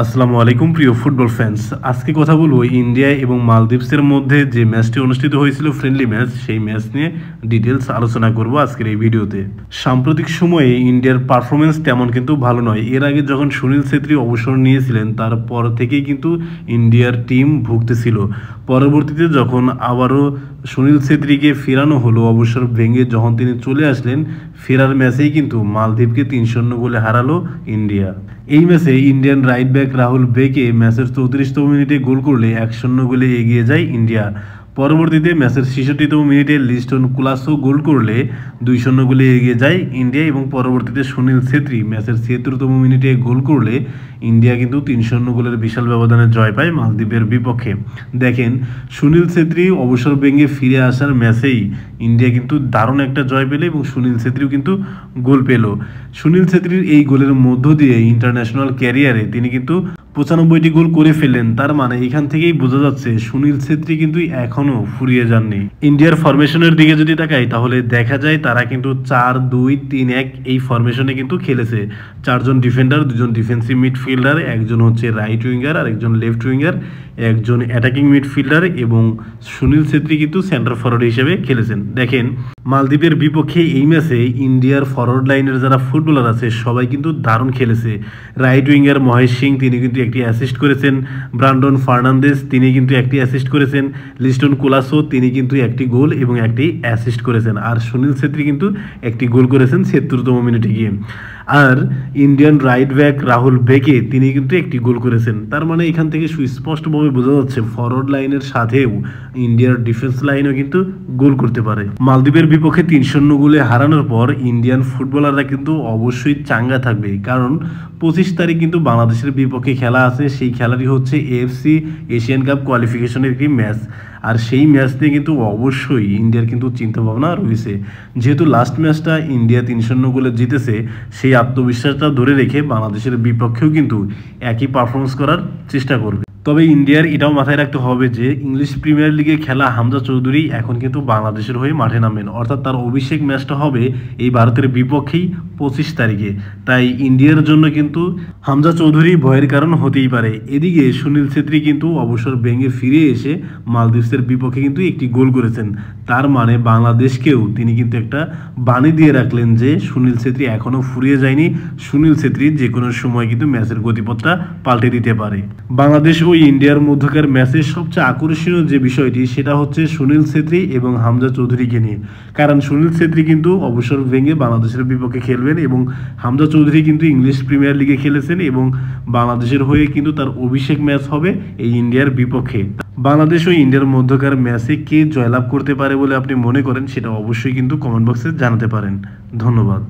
আসসালামু আলাইকুম প্রিয় ফুটবল ফ্যান্স। আজকে কথা বলবো ইন্ডিয়া এবং মালদ্বীপসের মধ্যে যে ম্যাচটি অনুষ্ঠিত হয়েছিল, ফ্রেন্ডলি ম্যাচ, সেই ম্যাচ নিয়ে ডিটেলস আলোচনা করব আজকের এই ভিডিওতে। সাম্প্রতিক সময়ে ইন্ডিয়ার পারফরমেন্স তেমন কিন্তু ভালো নয়। এর আগে যখন সুনীল ছেত্রী অবসর নিয়েছিলেন তারপর থেকেই কিন্তু ইন্ডিয়ার টিম ভুগতেছিল। পরবর্তীতে যখন আবারও সুনীল ছেত্রীকে ফেরানো হলো অবসর ভেঙে, যখন তিনি চলে আসলেন, ফেরার ম্যাচেই কিন্তু মালদ্বীপকে 3-0 গোলে হারালো ইন্ডিয়া। এই ম্যাচে ইন্ডিয়ান রাইট ব্যাক রাহুল বেকে ম্যাচের 34তম মিনিটে গোল করলে 1-0 গোলে এগিয়ে যায় ইন্ডিয়া। পরবর্তীতে ম্যাচের 66তম মিনিটে লিস্টন কুলাসো গোল করলে 2-0 গোলে এগিয়ে যায় ইন্ডিয়া, এবং পরবর্তীতে সুনীল ছেত্রী ম্যাচের 76তম মিনিটে গোল করলে ইন্ডিয়া কিন্তু 3-0 গোলের বিশাল ব্যবধানে জয় পায় মালদ্বীপের বিপক্ষে। দেখেন, সুনীল ছেত্রী অবসর ভেঙে ফিরে আসার ম্যাচেই ইন্ডিয়া কিন্তু দারুণ একটা জয় পেল এবং সুনীল ছেত্রীও কিন্তু গোল পেল। সুনীল ছেত্রীর এই গোলের মধ্য দিয়ে ইন্টারন্যাশনাল ক্যারিয়ারে তিনি কিন্তু 95টি গোল করে ফেললেন। তার মানে এখান থেকেই বোঝা যাচ্ছে সুনীল ছেত্রী কিন্তু এখনো ফুরিয়ে যাননি। ইন্ডিয়ার ফরমেশনের দিকে যদি তাকাই তাহলে দেখা যায় তারা কিন্তু 4-2-3-1 এই ফরমেশনে কিন্তু খেলেছে। 4 জন ডিফেন্ডার, 2 জন ডিফেন্সিভ মিডফিল্ডার, একজন হচ্ছে রাইট উইঙ্গার আর একজন লেফট উইঙ্গার, একজন অ্যাটাকিং মিডফিল্ডার, এবং সুনীল ছেত্রী কিন্তু সেন্টার ফরওয়ার্ড হিসেবে খেলেছেন। দেখেন, মালদ্বীপের বিপক্ষে এই ম্যাচে ইন্ডিয়ার ফরওয়ার্ড লাইনের যারা ফুটবলার আছে সবাই কিন্তু দারুণ খেলেছে। রাইট উইঙ্গার মহেশ সিং, তিনি কিন্তু একটি অ্যাসিস্ট করেছেন। ব্রান্ডন ফার্নান্দেজ, তিনি কিন্তু একটি অ্যাসিস্ট করেছেন। লিস্টন কুলাসো, তিনি কিন্তু একটি গোল এবং একটি অ্যাসিস্ট করেছেন। আর সুনীল ছেত্রী কিন্তু একটি গোল করেছেন 76তম মিনিটে গিয়ে। আর ইন্ডিয়ান রাইট ব্যাক রাহুল বেকে, তিনি কিন্তু একটি গোল করেছেন। তার মানে এখান থেকে সুস্পষ্টভাবে বোঝা যাচ্ছে ফরওয়ার্ড লাইনের সাথেও ইন্ডিয়ার ডিফেন্স লাইনও কিন্তু গোল করতে পারে। মালদ্বীপের বিপক্ষে 3-0 গোলে হারানোর পর ইন্ডিয়ান ফুটবলাররা কিন্তু অবশ্যই চাঙ্গা থাকবে, কারণ 25 তারিখ কিন্তু বাংলাদেশের বিপক্ষে খেলা আছে। সেই খেলাটি হচ্ছে এএফসি এশিয়ান কাপ কোয়ালিফিকেশনের একটি ম্যাচ। আর সেই ম্যাচ নিয়ে কিন্তু অবশ্যই ইন্ডিয়ার কিন্তু চিন্তাভাবনা রয়েছে। যেহেতু লাস্ট ম্যাচটা ইন্ডিয়া 3-0 গোলে জিতেছে, সেই আত্মবিশ্বাসটা ধরে রেখে বাংলাদেশের বিপক্ষেও কিন্তু একই পারফরমেন্স করার চেষ্টা করবে। তবে ইন্ডিয়ার এটাও মাথায় রাখতে হবে যে ইংলিশ প্রিমিয়ার লিগে খেলা হামজা চৌধুরী এখন কিন্তু বাংলাদেশের হয়ে মাঠে নামেন, অর্থাৎ তার অভিষেক ম্যাচটা হবে এই ভারতের বিপক্ষেই 25 তারিখে। তাই ইন্ডিয়ার জন্য কিন্তু হামজা চৌধুরী ভয়ের কারণ হতেই পারে। এদিকে সুনীল ছেত্রী কিন্তু অবসর ভেঙে ফিরে এসে মালদ্বীপের বিপক্ষে কিন্তু একটি গোল করেছেন। তার মানে বাংলাদেশকেও তিনি কিন্তু একটা বাণী দিয়ে রাখলেন যে সুনীল ছেত্রী এখনও ফুরিয়ে যায়নি। সুনীল ছেত্রী যে কোনো সময় কিন্তু ম্যাচের গতিপথটা পাল্টে দিতে পারে। বাংলাদেশ ও ইন্ডিয়ার মধ্যকার ম্যাচের সবচেয়ে আকর্ষণীয় যে বিষয়টি, সেটা হচ্ছে সুনীল ছেত্রী এবং হামজা চৌধুরীকে নিয়ে। কারণ সুনীল ছেত্রী কিন্তু অবসর ভেঙে বাংলাদেশের বিপক্ষে খেলবেন এবং হামজা চৌধুরী কিন্তু ইংলিশ প্রিমিয়ার লিগে খেলেছেন এবং বাংলাদেশের হয়ে কিন্তু তার অভিষেক ম্যাচ হবে এই ইন্ডিয়ার বিপক্ষে। বাংলাদেশ ও ইন্ডিয়ার মধ্যকার ম্যাচে কে জয়লাভ করতে পারে বলে আপনি মনে করেন, সেটা অবশ্যই কিন্তু কমেন্ট বক্সে জানাতে পারেন। ধন্যবাদ।